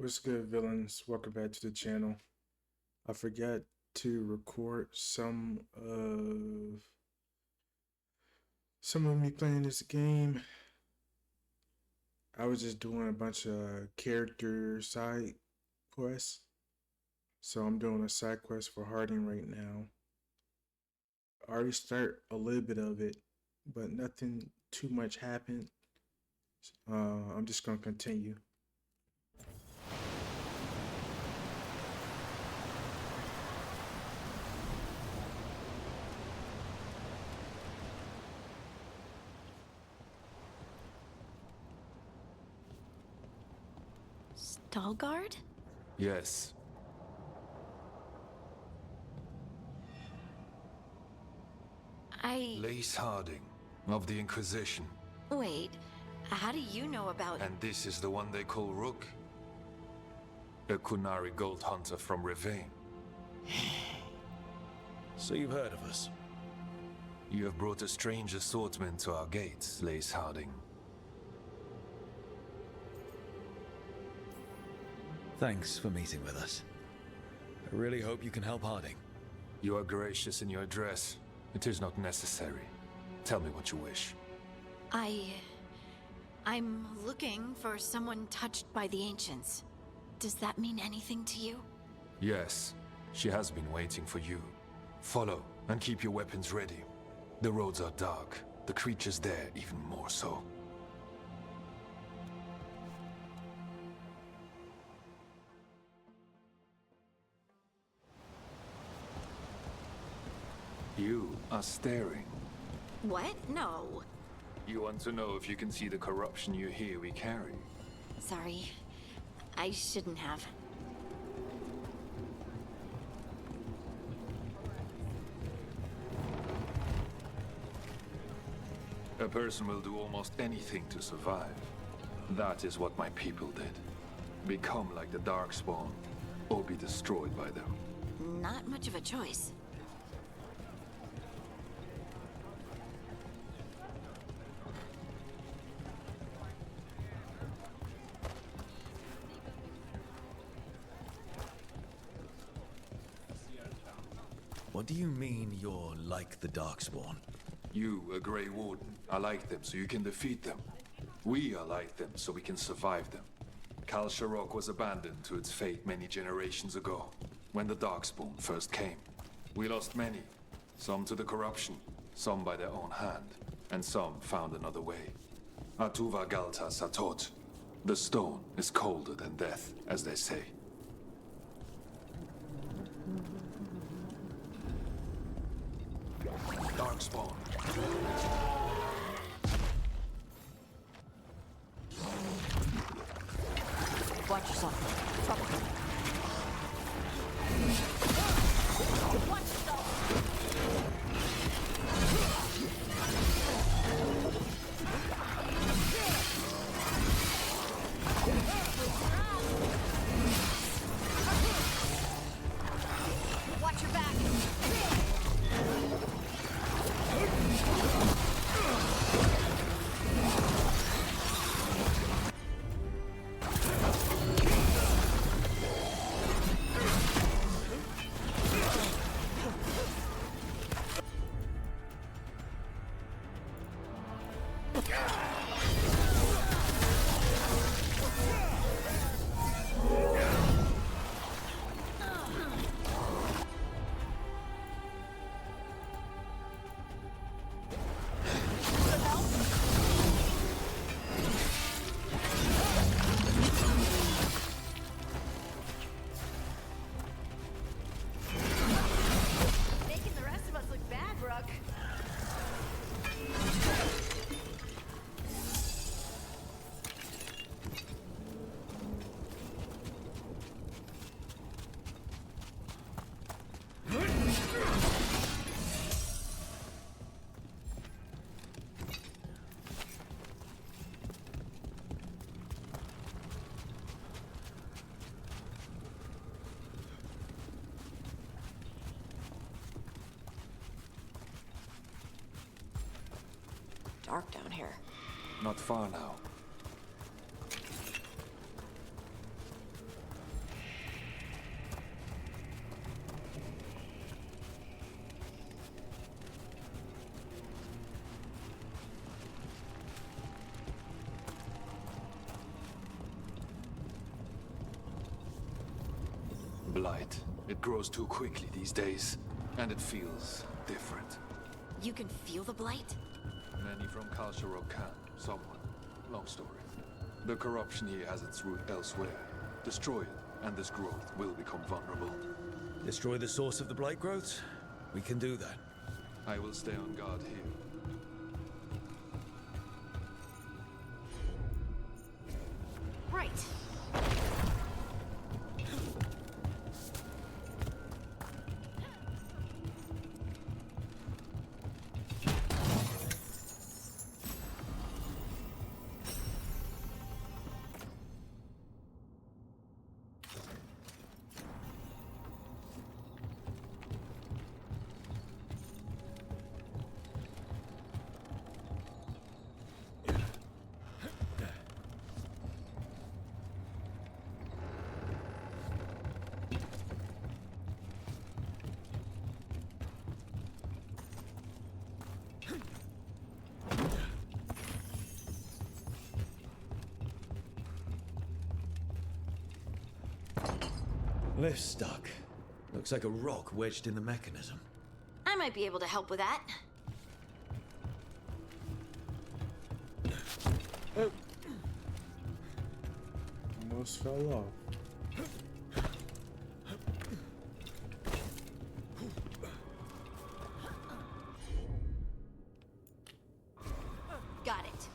What's good, villains? Welcome back to the channel. I forgot to record some of me playing this game. I was just doing a bunch of character side quests. So I'm doing a side quest for Harding right now. I already start a little bit of it, but nothing too much happened. I'm just gonna continue. Veilguard? Yes. Lace Harding, of the Inquisition. Wait, how do you know about... And this is the one they call Rook? A Kunari gold hunter from Rivain. So you've heard of us? You have brought a strange assortment to our gates, Lace Harding. Thanks for meeting with us. I really hope you can help Harding. You are gracious in your address. It is not necessary. Tell me what you wish. I'm looking for someone touched by the Ancients. Does that mean anything to you? Yes, she has been waiting for you. Follow, and keep your weapons ready. The roads are dark, the creatures there even more so. You are staring. What? No. You want to know if you can see the corruption you hear we carry? Sorry. I shouldn't have. A person will do almost anything to survive. That is what my people did. Become like the Darkspawn, or be destroyed by them. Not much of a choice. What do you mean you're like the Darkspawn? You, a Grey Warden, are like them so you can defeat them. We are like them so we can survive them. Kal Sharok was abandoned to its fate many generations ago, when the Darkspawn first came. We lost many, some to the corruption, some by their own hand, and some found another way. Atuva Galta Satot. The stone is colder than death, as they say. Darkspawn. Watch yourself. Trouble. Watch yourself. Watch your back. Making the rest of us look bad, Rook. Dark down here. Not far now. Blight. It grows too quickly these days, and it feels different. You can feel the blight? Many from Kalsharok can, somewhat. Long story. The corruption here has its root elsewhere. Destroy it, and this growth will become vulnerable. Destroy the source of the blight growths? We can do that. I will stay on guard here. Right. Lift's stuck. Looks like a rock wedged in the mechanism. I might be able to help with that. Oh. Almost fell off. Got it.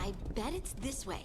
I bet it's this way.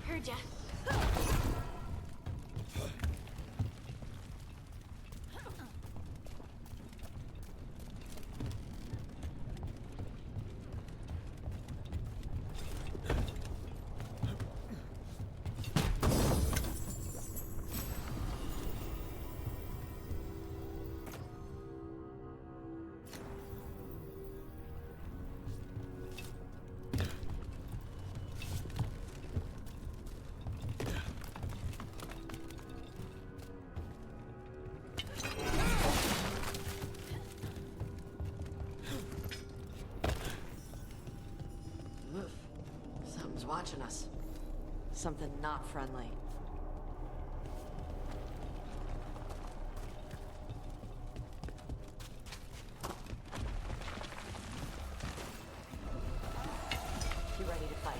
Heard ya. Something's watching us. Something not friendly. You ready to fight?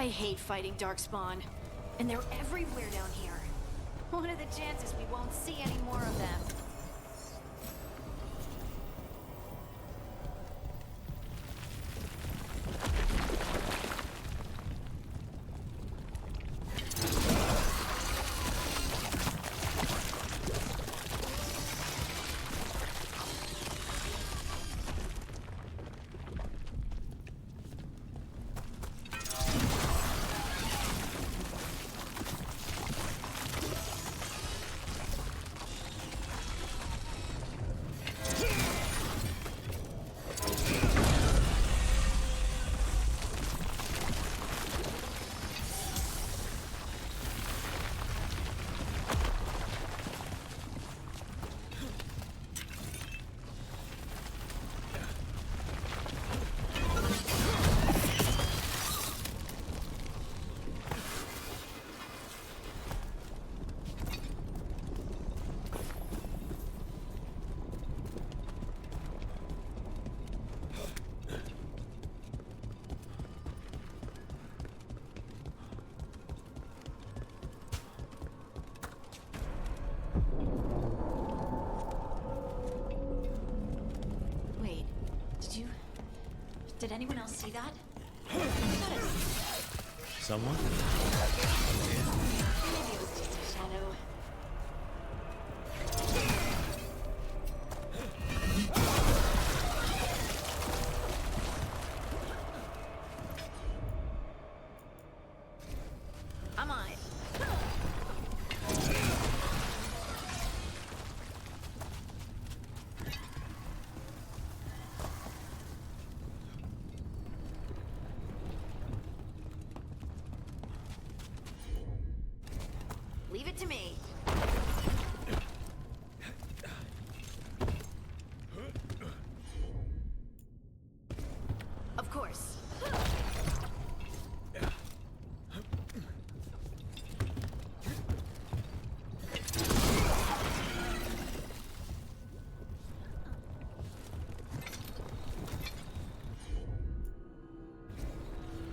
I hate fighting Darkspawn. And they're everywhere down here. What are the chances we won't see any more of them? Did anyone else see that? Someone? Maybe it was just a shadow. I'm on it. Leave it to me. Of course.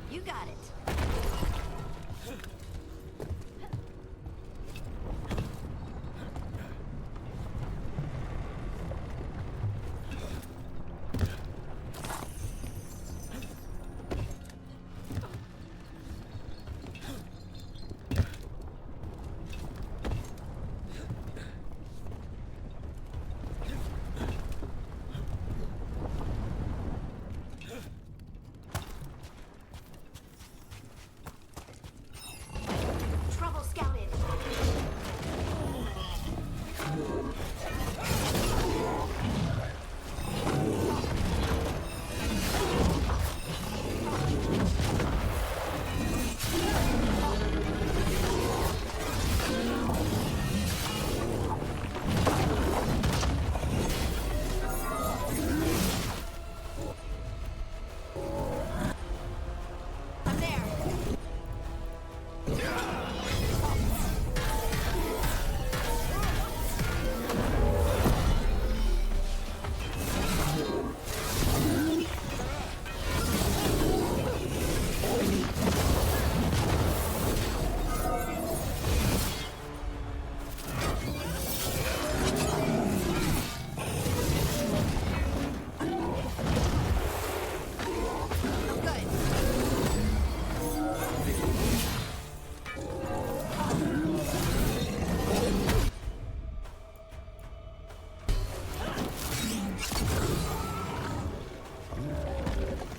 You got it. Trouble scouted. I'm there. Good.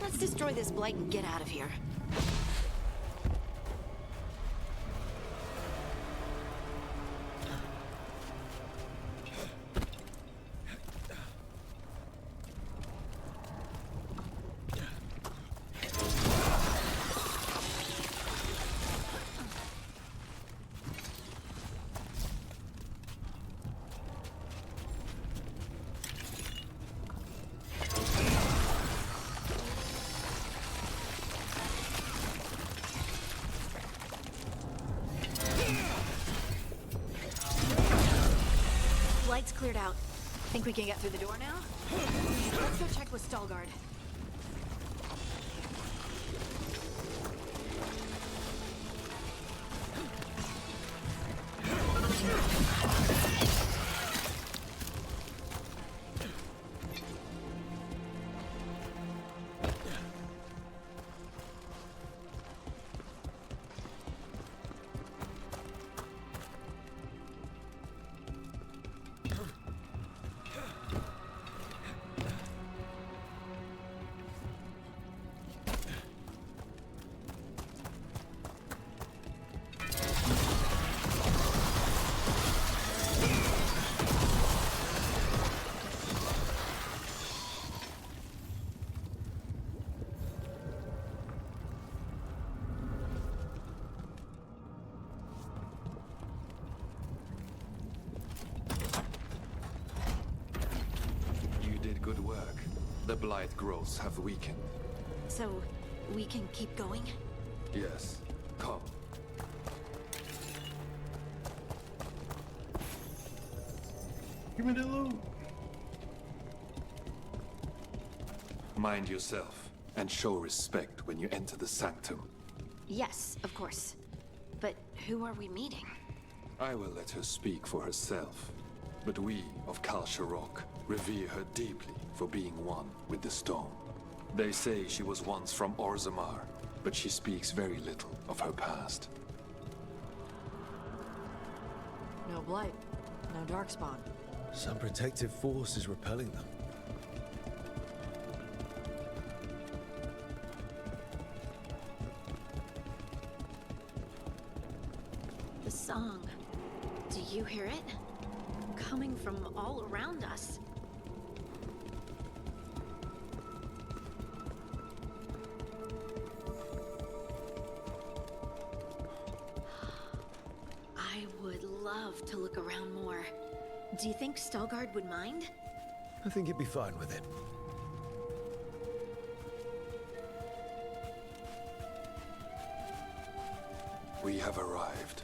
Let's destroy this blight and get out of here. Light's cleared out. Think we can get through the door now? Let's go check with Veilguard. You did good work. The blight growths have weakened. So, we can keep going? Yes. Come. Give me the loot. Mind yourself, and show respect when you enter the sanctum. Yes, of course. But who are we meeting? I will let her speak for herself. But we of Kalsharok revere her deeply for being one with the stone. They say she was once from Orzammar, but she speaks very little of her past. No blight, no darkspawn. Some protective force is repelling them. The song. Do you hear it? Coming from all around us. I would love to look around more. Do you think Stalgard would mind? I think he'd be fine with it. We have arrived.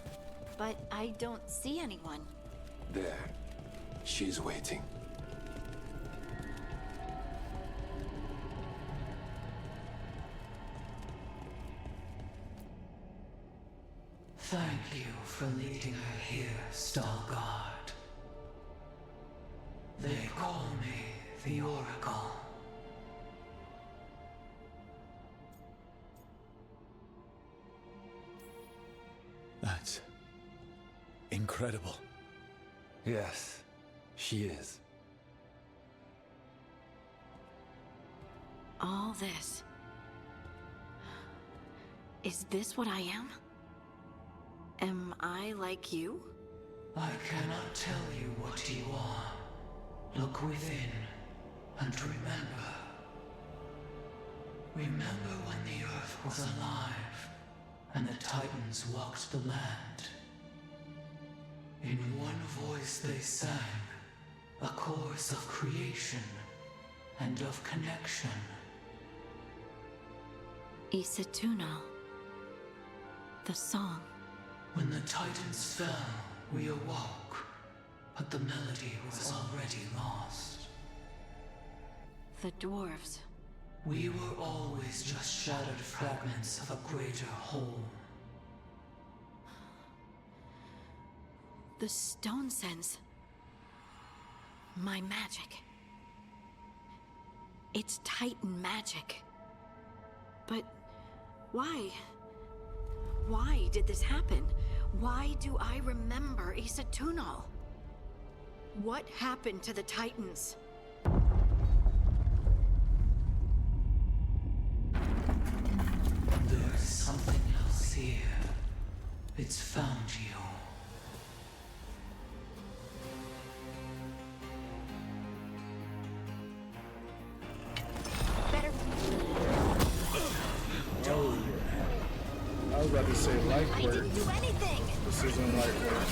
But I don't see anyone. There. She's waiting. Thank you for leading her here, Stalgard. They call me the Oracle. That's incredible. Yes, she is. All this. Is this what I am? Am I like you? I cannot tell you what you are. Look within and remember. Remember when the Earth was alive and the Titans walked the land. In one voice they sang a chorus of creation and of connection. Isatuno. The song. When the Titans fell, we awoke, but the melody was already lost. The dwarves. We were always just shattered fragments of a greater whole. The stone sense. My magic. It's Titan magic. But why? Why did this happen? Why do I remember Isatuno? What happened to the Titans? There's something else here. It's found you. Better. Oh, I was about to say light I work. didn't do anything! This isn't light work.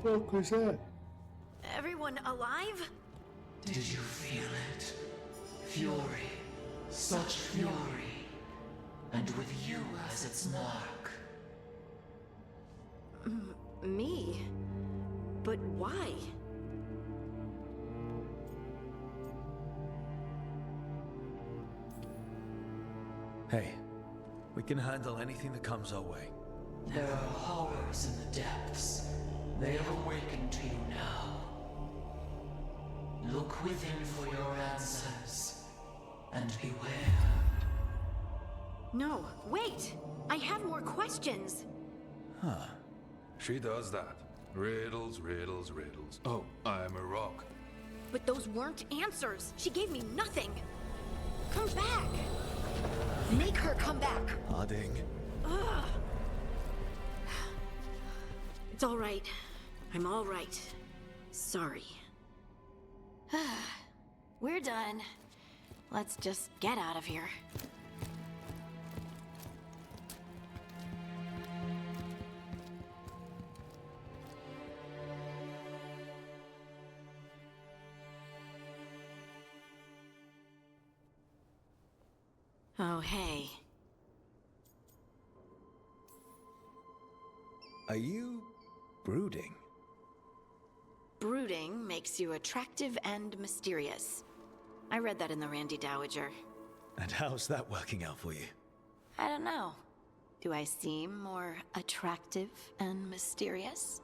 fuck was that? Everyone alive? Did you feel it? Fury. Such fury. And with you as its mark. Me? But why? Hey, we can handle anything that comes our way. There are horrors in the depths. They have awakened to you now. Look within for your answers. And beware. No, wait! I have more questions! Huh. She does that. Riddles, riddles, riddles. Oh, I'm a rock. But those weren't answers! She gave me nothing! Come back! Make her come back! Harding. Ugh. It's all right. I'm all right. Sorry. We're done. Let's just get out of here. Oh, hey. Are you brooding? Brooding makes you attractive and mysterious. I read that in the Randy Dowager. And how's that working out for you? I don't know. Do I seem more attractive and mysterious?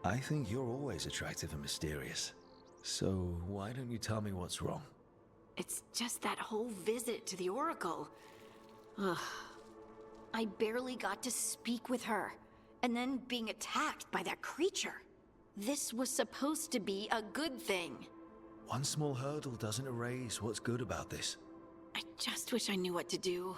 I think you're always attractive and mysterious. So why don't you tell me what's wrong? It's just that whole visit to the Oracle. Ugh. I barely got to speak with her. And then being attacked by that creature. This was supposed to be a good thing. One small hurdle doesn't erase what's good about this. I just wish I knew what to do.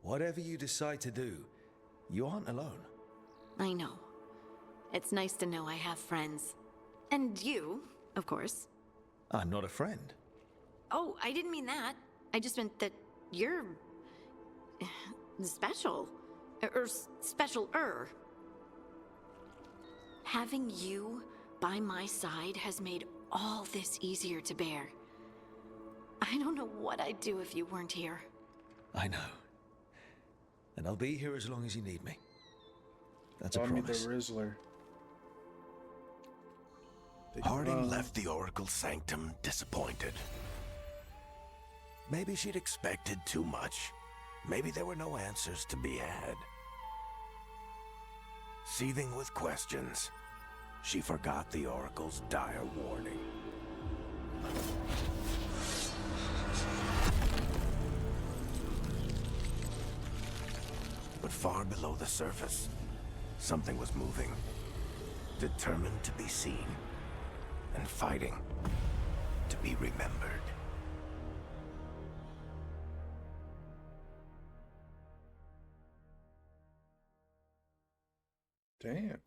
Whatever you decide to do, you aren't alone. I know. It's nice to know I have friends. And you, of course. I'm not a friend. Oh, I didn't mean that. I just meant that you're... special. Or special-er. Having you by my side has made all this easier to bear. I don't know what I'd do if you weren't here. I know. And I'll be here as long as you need me. That's a Call me the promise. Rizzler. Harding left the Oracle's sanctum disappointed. Maybe she'd expected too much. Maybe there were no answers to be had. Seething with questions, she forgot the Oracle's dire warning. But far below the surface, something was moving. Determined to be seen. And fighting to be remembered. Damn.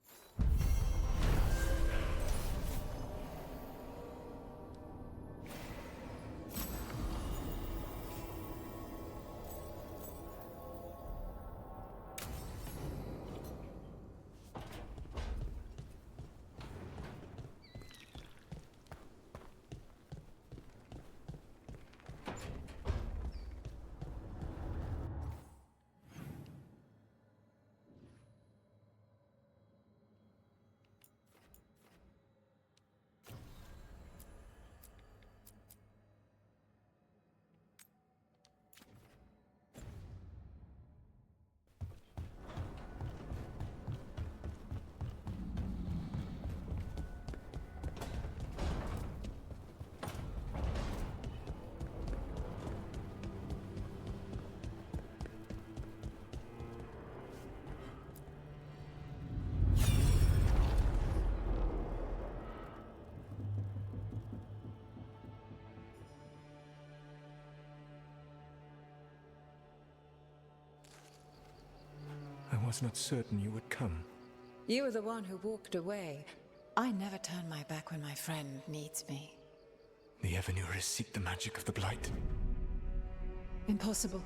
I was not certain you would come. You were the one who walked away. I never turn my back when my friend needs me. The Evenuris seek the magic of the Blight. Impossible.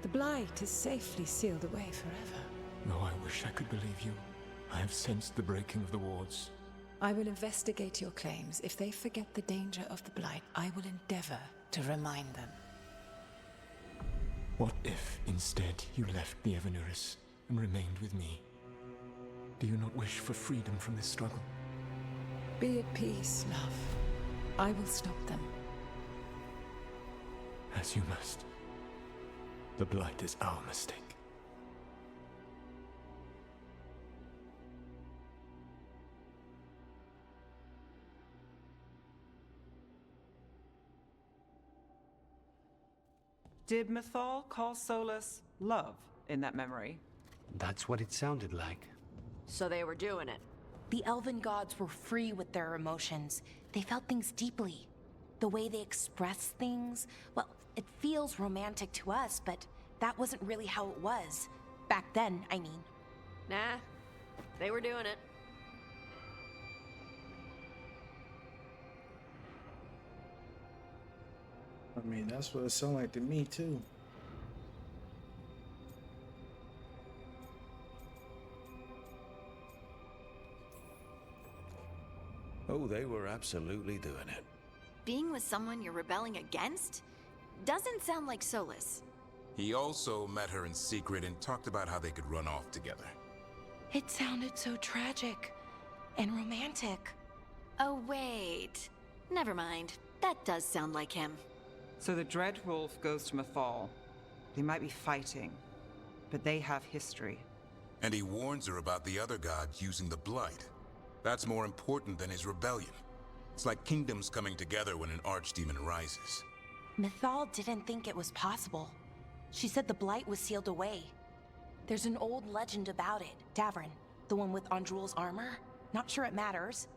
The Blight is safely sealed away forever. Though I wish I could believe you. I have sensed the breaking of the wards. I will investigate your claims. If they forget the danger of the Blight, I will endeavor to remind them. What if, instead, you left the Evenuris and remained with me? Do you not wish for freedom from this struggle? Be at peace, love. I will stop them. As you must. The Blight is our mistake. Did Mythal call Solus love in that memory? That's what it sounded like. So they were doing it. The elven gods were free with their emotions. They felt things deeply. The way they express things, well, it feels romantic to us, but that wasn't really how it was. Back then, I mean. Nah, they were doing it. I mean, that's what it sounded like to me, too. Oh, they were absolutely doing it. Being with someone you're rebelling against? Doesn't sound like Solus. He also met her in secret and talked about how they could run off together. It sounded so tragic and romantic. Oh, wait. Never mind. That does sound like him. So the Dreadwolf goes to Mythal. They might be fighting, but they have history. And he warns her about the other gods using the Blight. That's more important than his rebellion. It's like kingdoms coming together when an archdemon rises. Mythal didn't think it was possible. She said the Blight was sealed away. There's an old legend about it. Davrin, the one with Andrul's armor. Not sure it matters.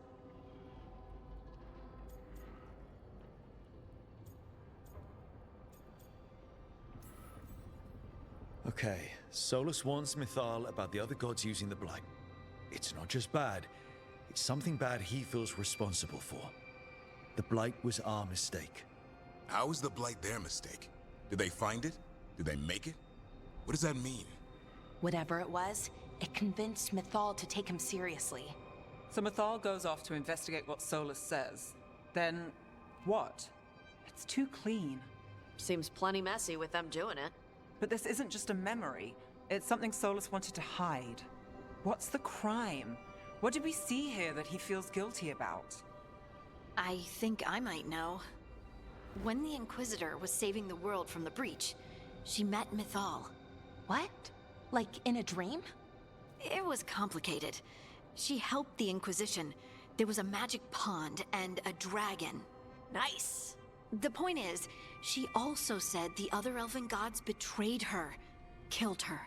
Okay, Solus warns Mythal about the other gods using the Blight. It's not just bad, it's something bad he feels responsible for. The Blight was our mistake. How is the Blight their mistake? Did they find it? Did they make it? What does that mean? Whatever it was, it convinced Mythal to take him seriously. So Mythal goes off to investigate what Solus says. Then, what? It's too clean. Seems plenty messy with them doing it. But this isn't just a memory. It's something Solus wanted to hide. What's the crime? What did we see here that he feels guilty about? I think I might know. When the Inquisitor was saving the world from the breach, she met Mythal. What? Like in a dream? It was complicated. She helped the Inquisition. There was a magic pond and a dragon. Nice. The point is, she also said the other elven gods betrayed her, killed her.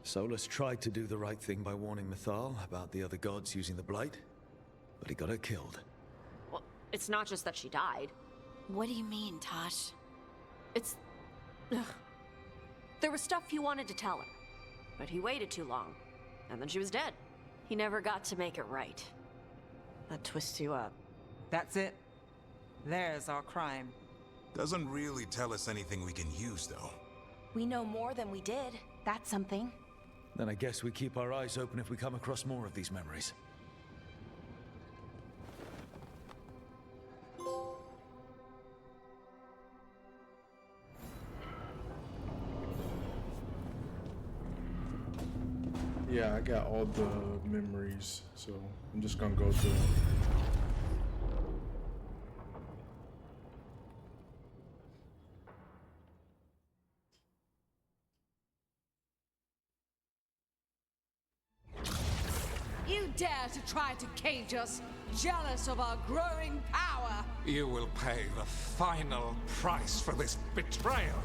Solus tried to do the right thing by warning Mythal about the other gods using the Blight, but he got her killed. Well, it's not just that she died. What do you mean, Tosh? It's... Ugh. There was stuff he wanted to tell her, but he waited too long, and then she was dead. He never got to make it right. That twists you up. That's it. There's our crime. Doesn't really tell us anything we can use, though. We know more than we did. That's something. Then I guess we keep our eyes open if we come across more of these memories. Yeah, I got all the memories, so I'm just gonna go through them. You dare to try to cage us, jealous of our growing power! You will pay the final price for this betrayal.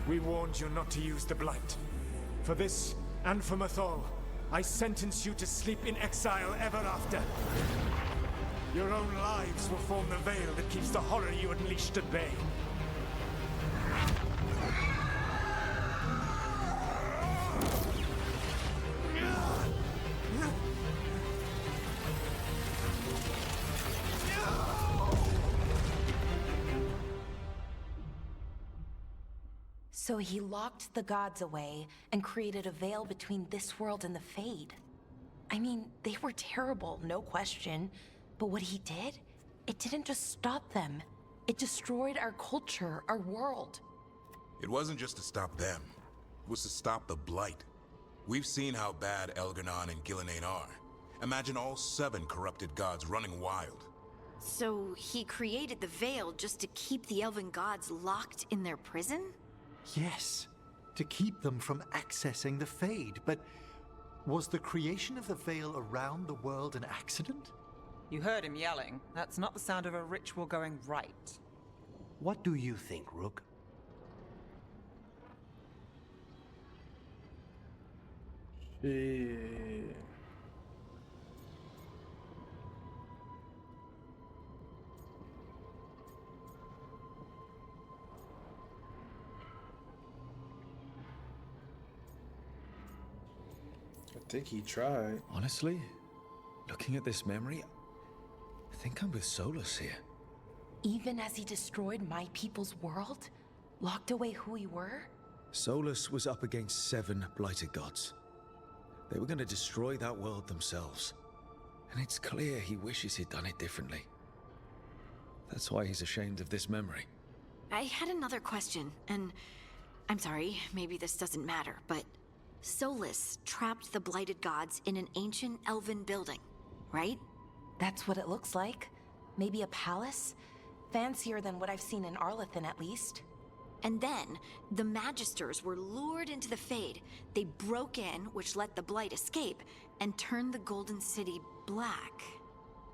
We warned you not to use the Blight. For this, and for Mythal, I sentence you to sleep in exile ever after. Your own lives will form the veil that keeps the horror you unleashed at bay. So he locked the gods away and created a veil between this world and the Fade. I mean, they were terrible, no question. But what he did, it didn't just stop them. It destroyed our culture, our world. It wasn't just to stop them. It was to stop the Blight. We've seen how bad Elganon and Gillenane are. Imagine all 7 corrupted gods running wild. So he created the Veil just to keep the elven gods locked in their prison? Yes, to keep them from accessing the Fade. But was the creation of the Veil around the world an accident? You heard him yelling. That's not the sound of a ritual going right. What do you think, Rook? Shit. I think he tried. Honestly, looking at this memory, I think I'm with Solus here. Even as he destroyed my people's world? Locked away who we were? Solus was up against 7 blighted gods. They were going to destroy that world themselves. And it's clear he wishes he'd done it differently. That's why he's ashamed of this memory. I had another question, and I'm sorry, maybe this doesn't matter, but Solus trapped the blighted gods in an ancient elven building, right? That's what it looks like. Maybe a palace? Fancier than what I've seen in Arlethan, at least. And then, the Magisters were lured into the Fade. They broke in, which let the Blight escape, and turned the Golden City black.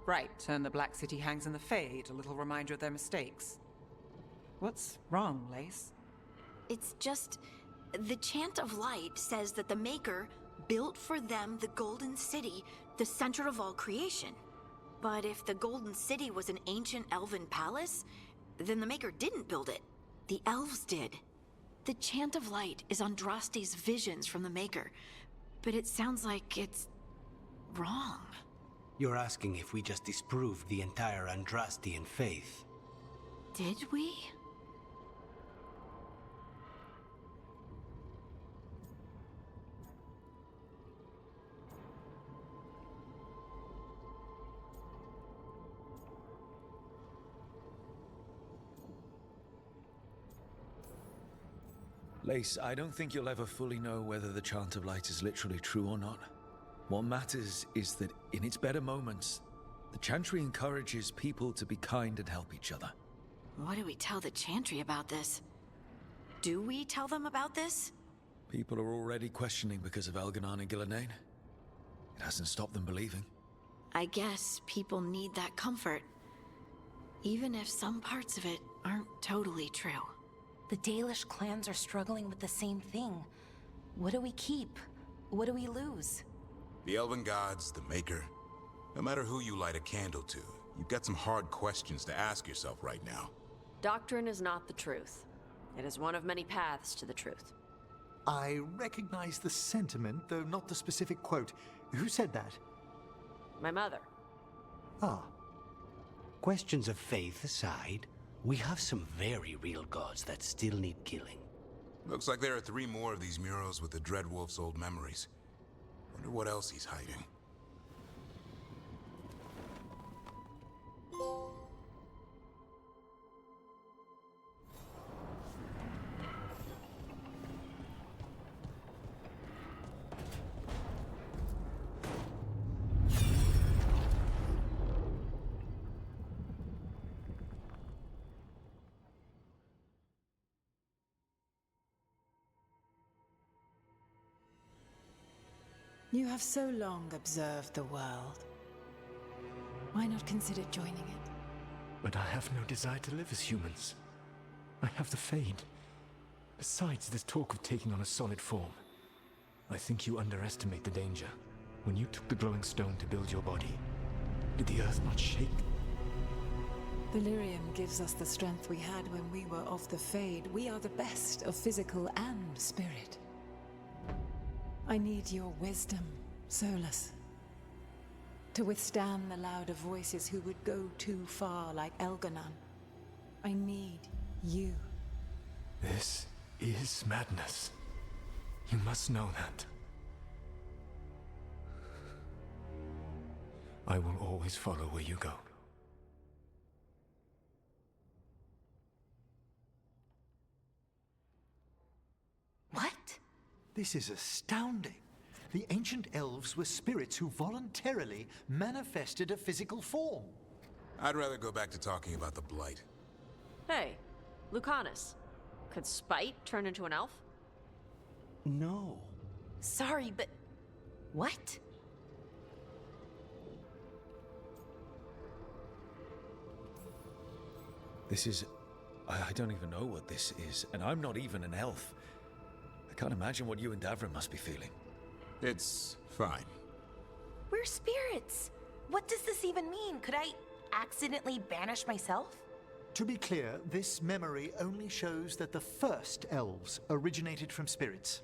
Right, and the Black City hangs in the Fade, a little reminder of their mistakes. What's wrong, Lace? It's just... the Chant of Light says that the Maker built for them the Golden City, the center of all creation. But if the Golden City was an ancient elven palace, then the Maker didn't build it. The elves did. The Chant of Light is Andraste's visions from the Maker, but it sounds like it's wrong. You're asking if we just disproved the entire Andrastian faith. Did we? Lace, I don't think you'll ever fully know whether the Chant of Light is literally true or not. What matters is that in its better moments, the Chantry encourages people to be kind and help each other. What do we tell the Chantry about this? Do we tell them about this? People are already questioning because of Elganon and Gillenane. It hasn't stopped them believing. I guess people need that comfort, even if some parts of it aren't totally true. The Dalish clans are struggling with the same thing. What do we keep? What do we lose? The Elven Gods, the Maker. No matter who you light a candle to, you've got some hard questions to ask yourself right now. Doctrine is not the truth. It is one of many paths to the truth. I recognize the sentiment, though not the specific quote. Who said that? My mother. Ah. Questions of faith aside, we have some very real gods that still need killing. Looks like there are 3 more of these murals with the Dreadwolf's old memories. Wonder what else he's hiding. You have so long observed the world. Why not consider joining it? But I have no desire to live as humans. I have the Fade. Besides, this talk of taking on a solid form. I think you underestimate the danger. When you took the glowing stone to build your body, did the earth not shake? Delirium gives us the strength we had when we were of the Fade. We are the best of physical and spirit. I need your wisdom, Solus. To withstand the louder voices who would go too far like Elganon. I need you. This is madness. You must know that. I will always follow where you go. What? This is astounding. The ancient elves were spirits who voluntarily manifested a physical form. I'd rather go back to talking about the Blight. Hey, Lucanus. Could Spite turn into an elf? No. Sorry, but... what? This is... I don't even know what this is, and I'm not even an elf. I can't imagine what you and Davrin must be feeling. It's fine. We're spirits. What does this even mean? Could I accidentally banish myself? To be clear, this memory only shows that the first elves originated from spirits.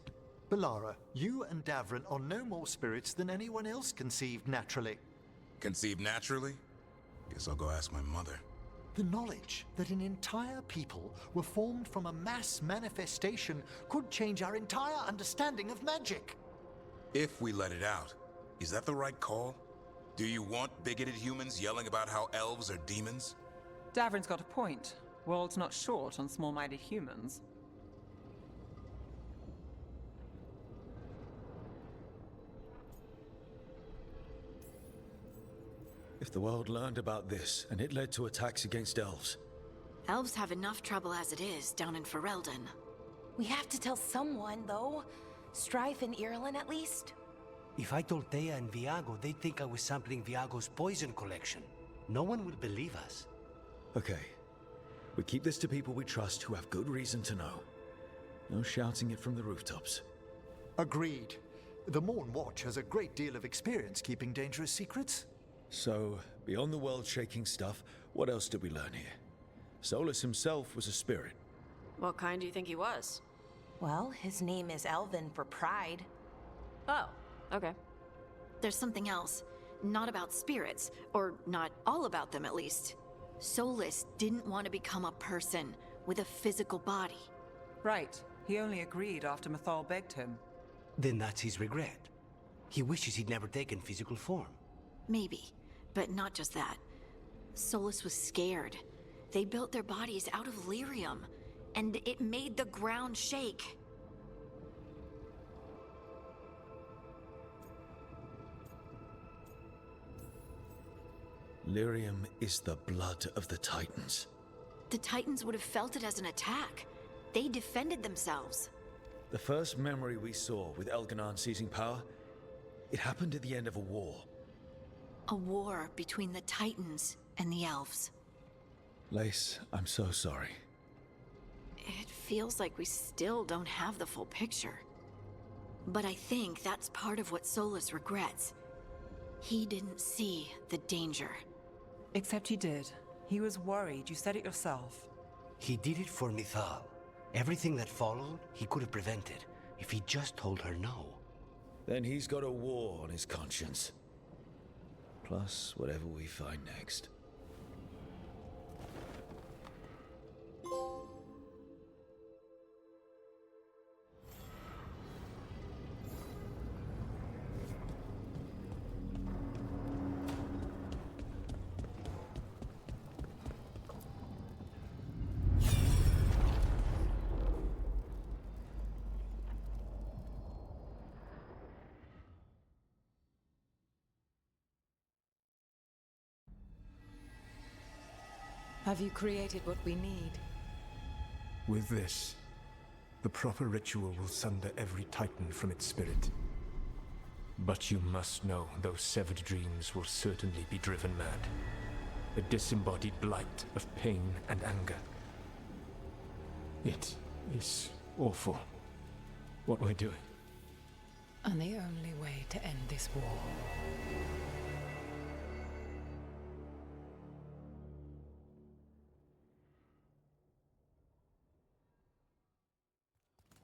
Balara, you and Davrin are no more spirits than anyone else conceived naturally. Conceived naturally? Guess I'll go ask my mother. The knowledge that an entire people were formed from a mass manifestation could change our entire understanding of magic. If we let it out, is that the right call? Do you want bigoted humans yelling about how elves are demons? Davrin's got a point. World's not short on small-minded humans. If the world learned about this, and it led to attacks against elves... Elves have enough trouble as it is down in Ferelden. We have to tell someone, though. Strife and Irulan, at least. If I told Thea and Viago, they'd think I was sampling Viago's poison collection. No one would believe us. Okay. We keep this to people we trust who have good reason to know. No shouting it from the rooftops. Agreed. The Morn Watch has a great deal of experience keeping dangerous secrets. So, beyond the world-shaking stuff, what else did we learn here? Solus himself was a spirit. What kind do you think he was? Well, his name is Elven for pride. Oh, okay. There's something else. Not about spirits, or not all about them at least. Solus didn't want to become a person with a physical body. Right. He only agreed after Mathal begged him. Then that's his regret. He wishes he'd never taken physical form. Maybe, but not just that. Solus was scared. They built their bodies out of lyrium, and it made the ground shake. Lyrium is the blood of the Titans. The Titans would have felt it as an attack. They defended themselves. The first memory we saw with Elganon seizing power, it happened at the end of a war. A war between the Titans and the elves. Lace, I'm so sorry. It feels like we still don't have the full picture. But I think that's part of what Solus regrets. He didn't see the danger. Except he did. He was worried. You said it yourself. He did it for Mithal. Everything that followed, he could have prevented, if he just told her no. Then he's got a war on his conscience. Plus, whatever we find next. Have you created what we need? With this, the proper ritual will sunder every Titan from its spirit. But you must know those severed dreams will certainly be driven mad. A disembodied blight of pain and anger. It is awful, what we're doing. And the only way to end this war.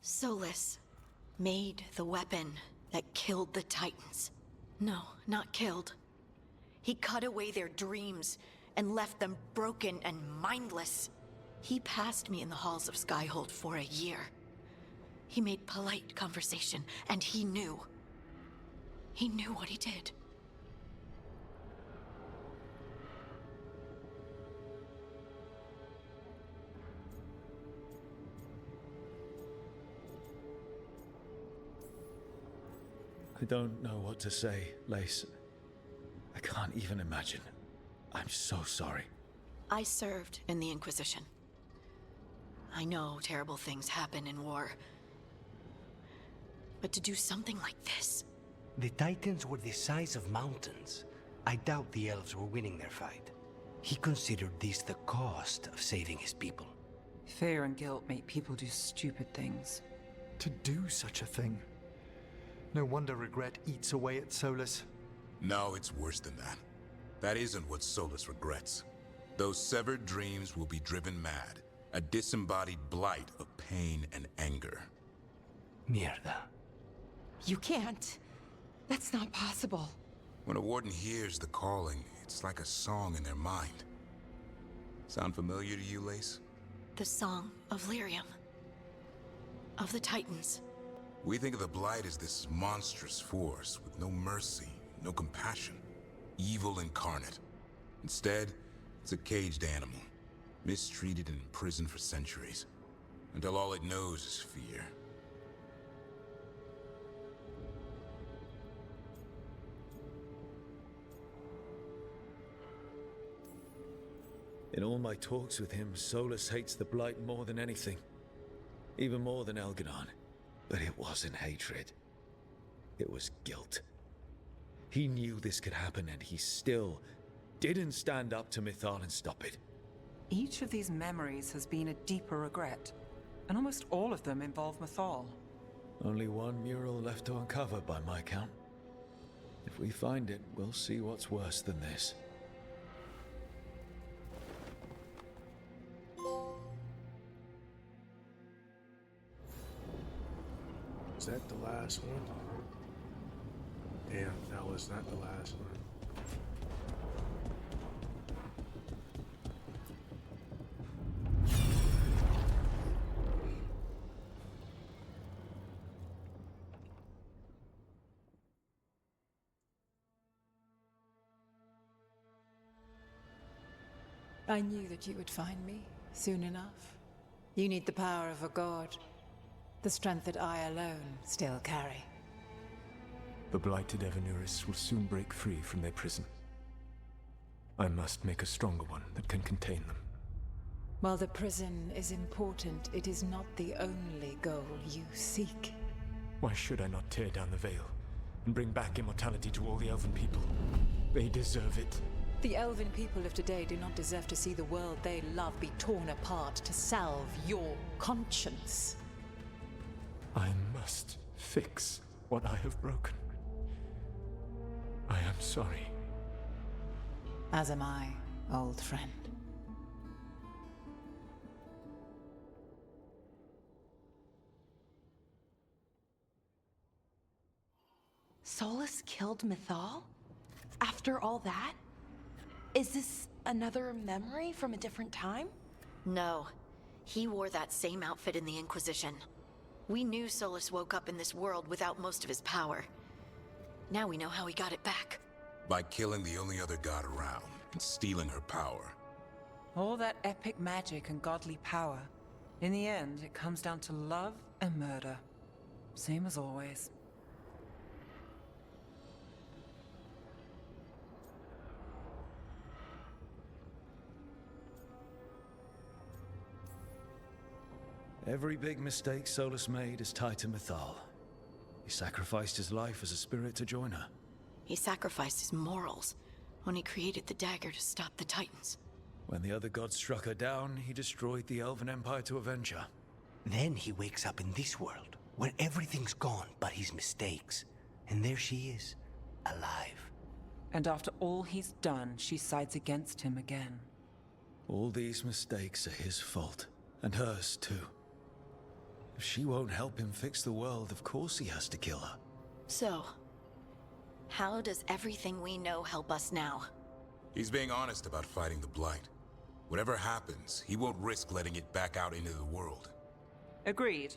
Solus made the weapon that killed the Titans. No, not killed. He cut away their dreams and left them broken and mindless. He passed me in the halls of Skyhold for a year. He made polite conversation, and he knew. He knew what he did. I don't know what to say, Lace. I can't even imagine. I'm so sorry. I served in the Inquisition. I know terrible things happen in war. But to do something like this... The Titans were the size of mountains. I doubt the elves were winning their fight. He considered this the cost of saving his people. Fear and guilt make people do stupid things. To do such a thing. No wonder regret eats away at Solus. No, it's worse than that. That isn't what Solus regrets. Those severed dreams will be driven mad. A disembodied blight of pain and anger. Mierda. You can't. That's not possible. When a warden hears the calling, it's like a song in their mind. Sound familiar to you, Lace? The song of Lyrium. Of the Titans. We think of the Blight as this monstrous force with no mercy, no compassion. Evil incarnate. Instead, it's a caged animal. Mistreated and imprisoned for centuries. Until all it knows is fear. In all my talks with him, Solus hates the Blight more than anything. Even more than Elganon. But it wasn't hatred. It was guilt. He knew this could happen, and he still didn't stand up to Mythal and stop it. Each of these memories has been a deeper regret, and almost all of them involve Mythal. Only one mural left to uncover by my count. If we find it, we'll see what's worse than this. Is that the last one? Damn, that was not the last one. I knew that you would find me soon enough. You need the power of a god. The strength that I alone still carry. The blighted Evanuris will soon break free from their prison. I must make a stronger one that can contain them. While the prison is important, it is not the only goal you seek. Why should I not tear down the veil and bring back immortality to all the Elven people? They deserve it. The Elven people of today do not deserve to see the world they love be torn apart to salve your conscience. I must fix what I have broken. I am sorry. As am I, old friend. Solus killed Mythal? After all that? Is this another memory from a different time? No. He wore that same outfit in the Inquisition. We knew Solus woke up in this world without most of his power. Now we know how he got it back. By killing the only other god around and stealing her power. All that epic magic and godly power. In the end, it comes down to love and murder. Same as always. Every big mistake Solus made is tied to Mythal. He sacrificed his life as a spirit to join her. He sacrificed his morals when he created the dagger to stop the Titans. When the other gods struck her down, he destroyed the Elven Empire to avenge her. Then he wakes up in this world, where everything's gone but his mistakes. And there she is, alive. And after all he's done, she sides against him again. All these mistakes are his fault, and hers too. If she won't help him fix the world, of course he has to kill her. So, how does everything we know help us now? He's being honest about fighting the Blight. Whatever happens, he won't risk letting it back out into the world. Agreed.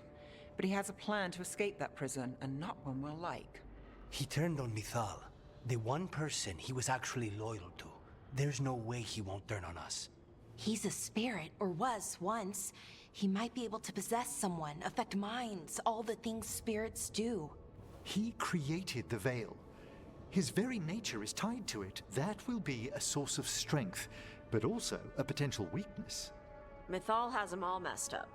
But he has a plan to escape that prison, and not one we'll like. He turned on Mithal, the one person he was actually loyal to. There's no way he won't turn on us. He's a spirit, or was once. He might be able to possess someone, affect minds, all the things spirits do. He created the Veil. His very nature is tied to it. That will be a source of strength, but also a potential weakness. Mithal has him all messed up.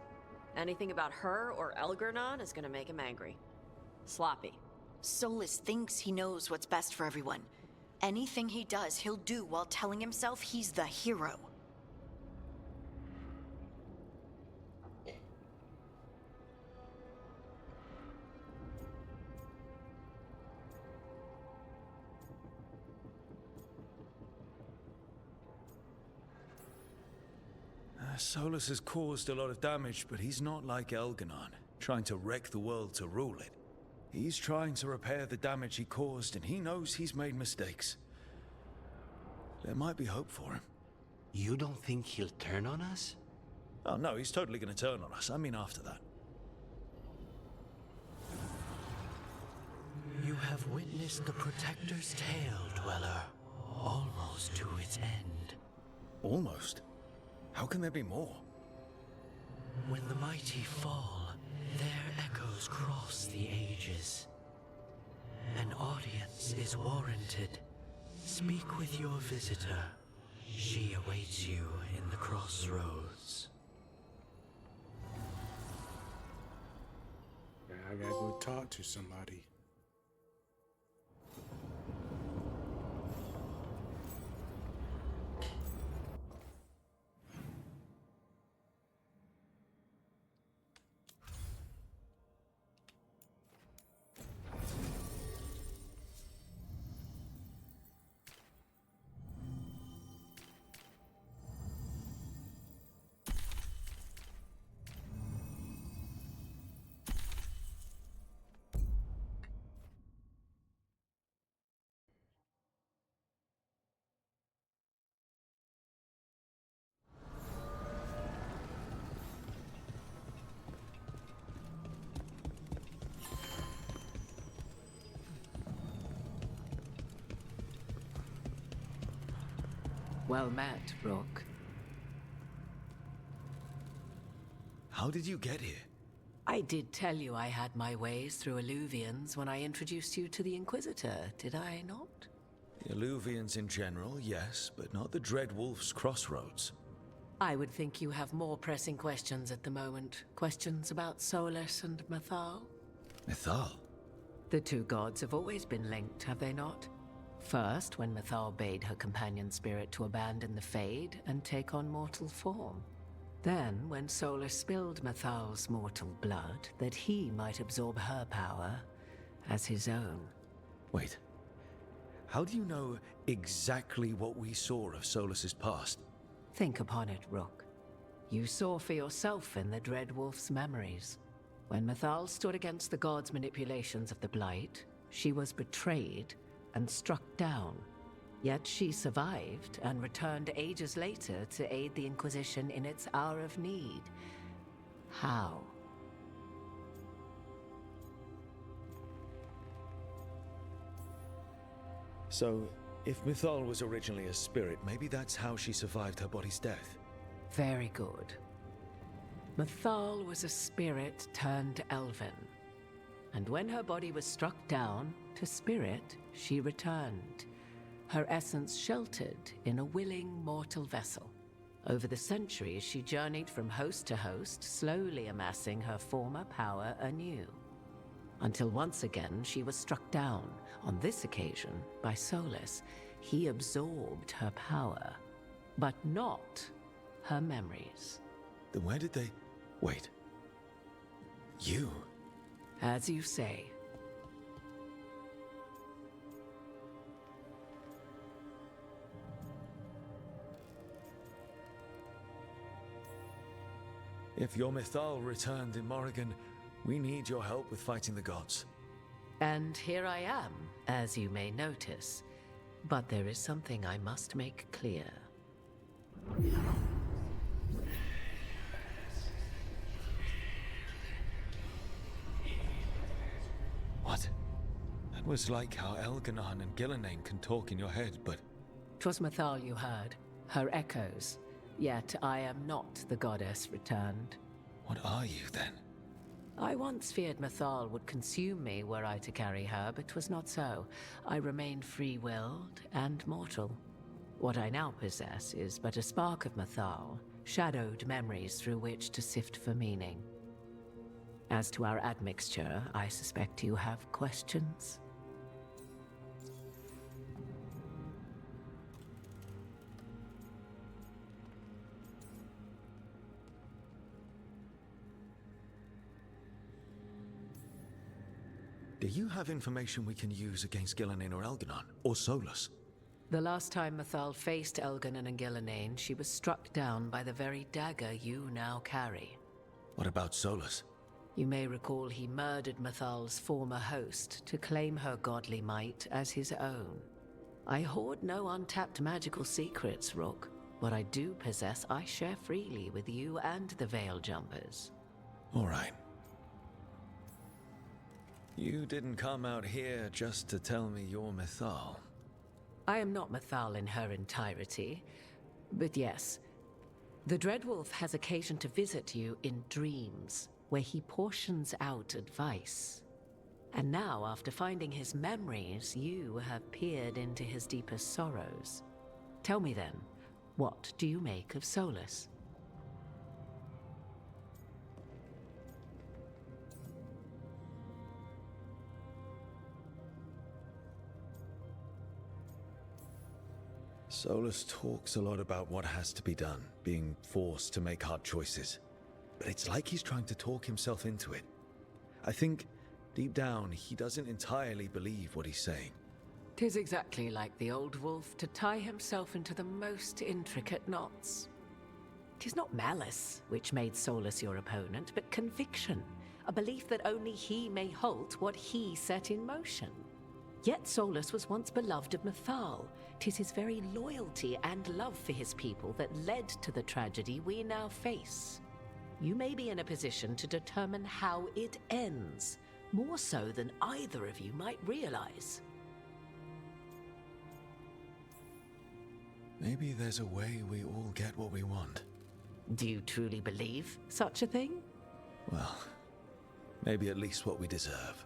Anything about her or Elgernon is gonna make him angry. Sloppy. Solus thinks he knows what's best for everyone. Anything he does, he'll do while telling himself he's the hero. Solus has caused a lot of damage, but he's not like Elgernon, trying to wreck the world to rule it. He's trying to repair the damage he caused, and he knows he's made mistakes. There might be hope for him. You don't think he'll turn on us? Oh no, he's totally gonna turn on us. I mean after that. You have witnessed the Protector's tale, Dweller, almost to its end. Almost? How can there be more? When the mighty fall, their echoes cross the ages. An audience is warranted. Speak with your visitor. She awaits you in the crossroads. I gotta go talk to somebody. Well met, Rook. How did you get here? I did tell you I had my ways through Illuvians when I introduced you to the Inquisitor, did I not? The Illuvians in general, yes, but not the Dread Wolf's crossroads. I would think you have more pressing questions at the moment. Questions about Solus and Mithal? Mithal? The two gods have always been linked, have they not? First, when Mithal bade her companion spirit to abandon the Fade and take on mortal form. Then, when Solus spilled Mithal's mortal blood, that he might absorb her power as his own. Wait. How do you know exactly what we saw of Solus's past? Think upon it, Rook. You saw for yourself in the Dread Wolf's memories. When Mithal stood against the gods' manipulations of the Blight, she was betrayed and struck down. Yet she survived and returned ages later to aid the Inquisition in its hour of need. How? So, if Mithal was originally a spirit, maybe that's how she survived her body's death. Very good. Mithal was a spirit turned elven. And when her body was struck down, to spirit, she returned. Her essence sheltered in a willing mortal vessel. Over the centuries, she journeyed from host to host, slowly amassing her former power anew. Until once again, she was struck down, on this occasion, by Solus. He absorbed her power, but not her memories. Then where did they... Wait. You... As you say. If your Mithal returned in Morrigan, we need your help with fighting the gods. And here I am, as you may notice. But there is something I must make clear. That was like how Elganon and Gillenane can talk in your head, but... 'Twas Mythal you heard, her echoes. Yet I am not the goddess returned. What are you, then? I once feared Mythal would consume me were I to carry her, but 'twas not so. I remain free-willed and mortal. What I now possess is but a spark of Mythal, shadowed memories through which to sift for meaning. As to our admixture, I suspect you have questions. Do you have information we can use against Gillenane or Elganon, or Solus? The last time Mythal faced Elganon and Gillenane, she was struck down by the very dagger you now carry. What about Solus? You may recall he murdered Mythal's former host to claim her godly might as his own. I hoard no untapped magical secrets, Rook. What I do possess, I share freely with you and the Veil Jumpers. All right. You didn't come out here just to tell me you're Mythal. I am not Mythal in her entirety, but yes. The Dreadwolf has occasion to visit you in dreams, where he portions out advice. And now, after finding his memories, you have peered into his deepest sorrows. Tell me then, what do you make of Solus? Solus talks a lot about what has to be done, being forced to make hard choices. But it's like he's trying to talk himself into it. I think, deep down, he doesn't entirely believe what he's saying. 'Tis exactly like the old wolf to tie himself into the most intricate knots. 'Tis not malice which made Solus your opponent, but conviction, a belief that only he may halt what he set in motion. Yet Solus was once beloved of Mythal. 'Tis his very loyalty and love for his people that led to the tragedy we now face. You may be in a position to determine how it ends, more so than either of you might realize. Maybe there's a way we all get what we want. Do you truly believe such a thing? Well, maybe at least what we deserve.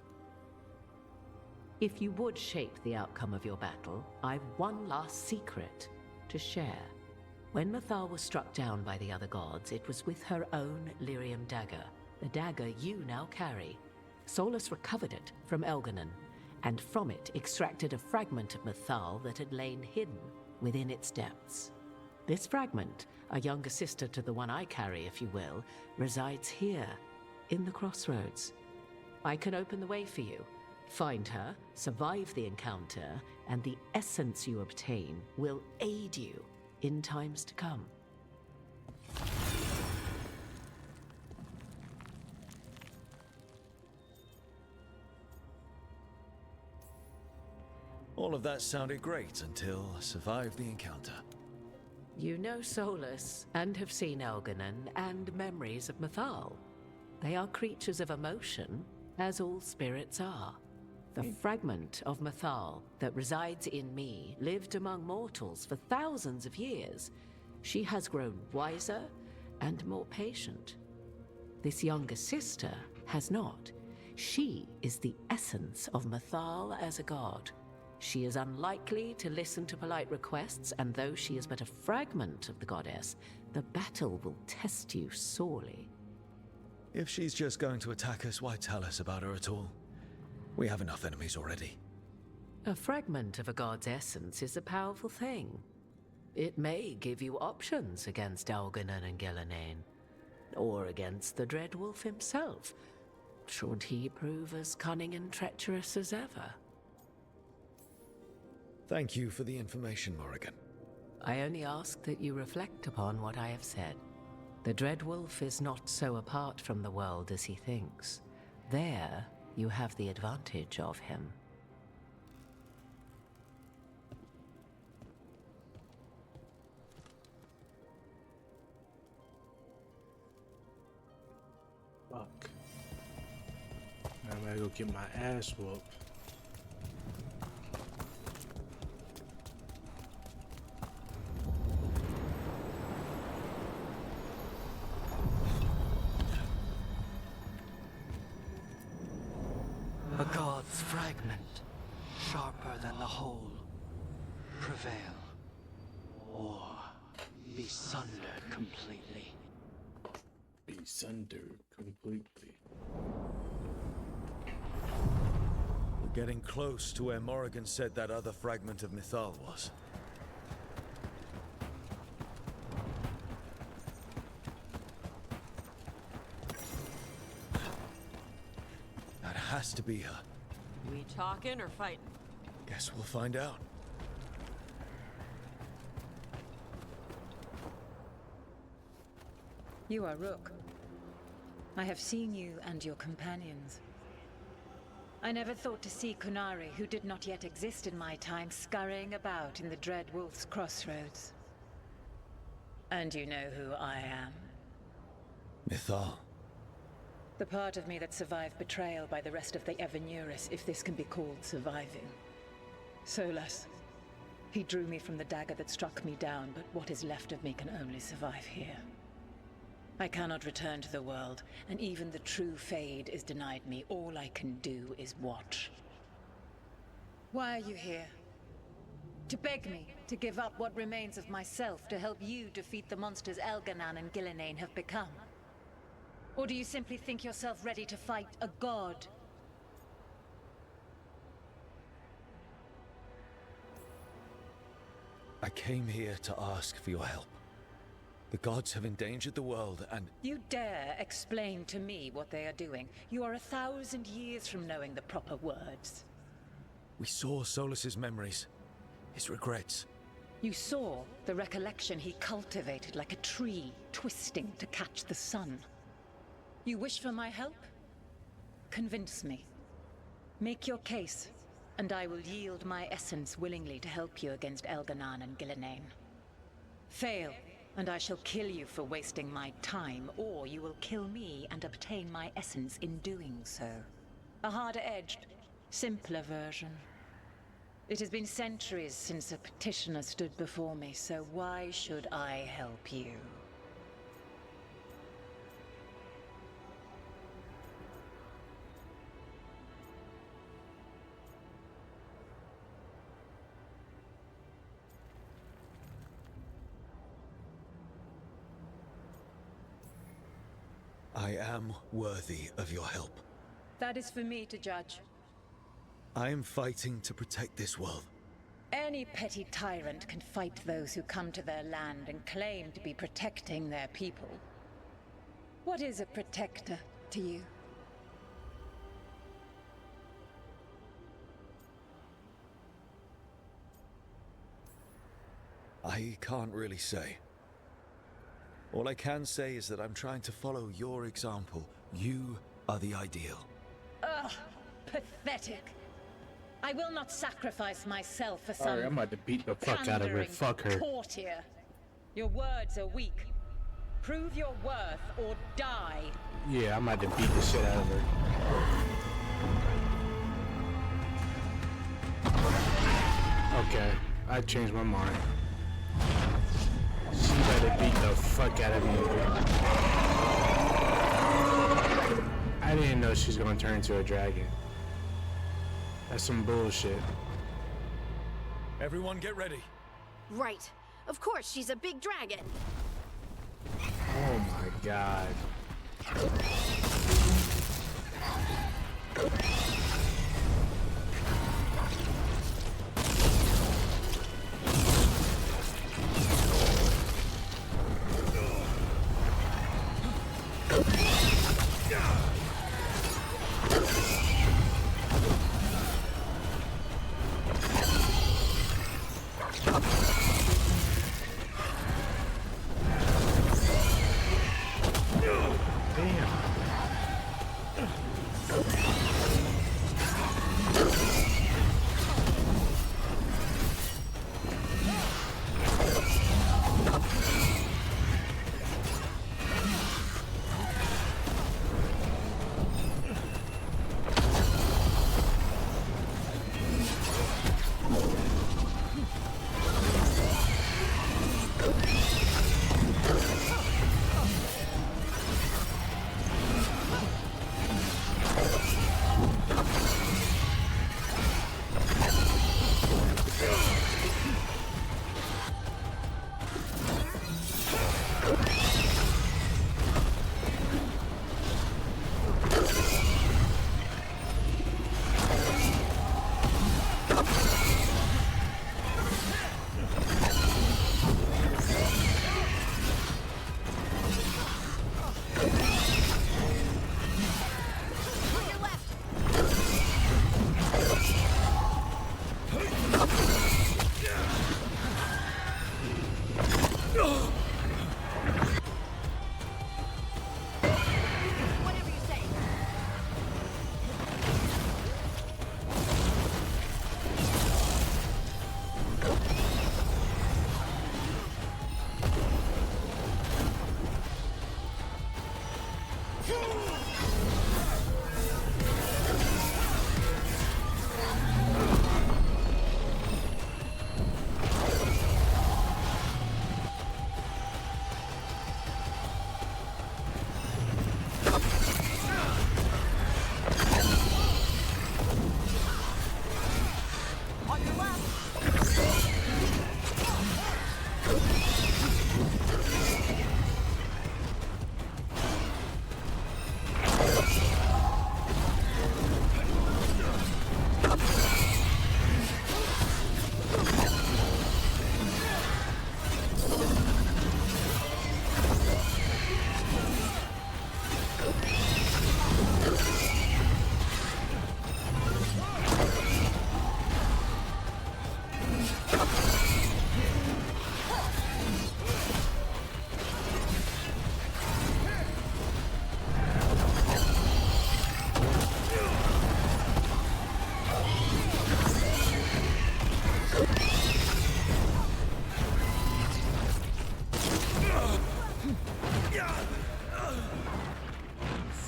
If you would shape the outcome of your battle, I've one last secret to share. When Mythal was struck down by the other gods, it was with her own lyrium dagger, the dagger you now carry. Solus recovered it from Elganon, and from it extracted a fragment of Mythal that had lain hidden within its depths. This fragment, a younger sister to the one I carry, if you will, resides here, in the crossroads. I can open the way for you. Find her, survive the encounter, and the essence you obtain will aid you in times to come. All of that sounded great until survive the encounter. You know Solus, and have seen Elganon, and memories of Mythal. They are creatures of emotion, as all spirits are. The fragment of Mythal that resides in me lived among mortals for thousands of years. She has grown wiser and more patient. This younger sister has not. She is the essence of Mythal as a god. She is unlikely to listen to polite requests, and though she is but a fragment of the goddess, the battle will test you sorely. If she's just going to attack us, why tell us about her at all? We have enough enemies already. A fragment of a god's essence is a powerful thing. It may give you options against Elganon and Gillenane, or against the Dreadwolf himself, should he prove as cunning and treacherous as ever. Thank you for the information, Morrigan. I only ask that you reflect upon what I have said. The Dreadwolf is not so apart from the world as he thinks. There, you have the advantage of him. Fuck. Now I gotta go get my ass whooped. whole prevail, or be sundered completely. Be sundered completely. We're getting close to where Morrigan said that other fragment of Mythal was. That has to be her. We talking or fighting? Guess we'll find out. You are Rook. I have seen you and your companions. I never thought to see Kunari, who did not yet exist in my time, scurrying about in the Dread Wolf's crossroads. And you know who I am. Mythal. The part of me that survived betrayal by the rest of the Evanuris, if this can be called surviving. Solas. He drew me from the dagger that struck me down, but what is left of me can only survive here. I cannot return to the world, and even the true Fade is denied me. All I can do is watch. Why are you here? To beg me to give up what remains of myself to help you defeat the monsters Elganan and Gillenane have become? Or do you simply think yourself ready to fight a god? I came here to ask for your help. The gods have endangered the world and... You dare explain to me what they are doing? You are 1,000 years from knowing the proper words. We saw Solas's memories, his regrets. You saw the recollection he cultivated like a tree, twisting to catch the sun. You wish for my help? Convince me. Make your case, and I will yield my essence willingly to help you against Elganan and Gillenane. Fail, and I shall kill you for wasting my time, or you will kill me and obtain my essence in doing so. A harder-edged, simpler version. It has been centuries since a petitioner stood before me, so why should I help you? I am worthy of your help. That is for me to judge. I am fighting to protect this world. Any petty tyrant can fight those who come to their land and claim to be protecting their people. What is a protector to you? I can't really say. All I can say is that I'm trying to follow your example. You are the ideal. Ugh, pathetic. I will not sacrifice myself for some Alright, I'm about to beat the fuck out of her. Fuck her. courtier. Your words are weak. Prove your worth or die. Yeah, I'm about to beat the shit out of her. Okay, I changed my mind. She better beat the fuck out of me. I didn't know she's gonna turn into a dragon. That's some bullshit. Everyone get ready. Right. Of course, she's a big dragon. Oh my god.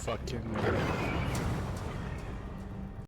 Fucking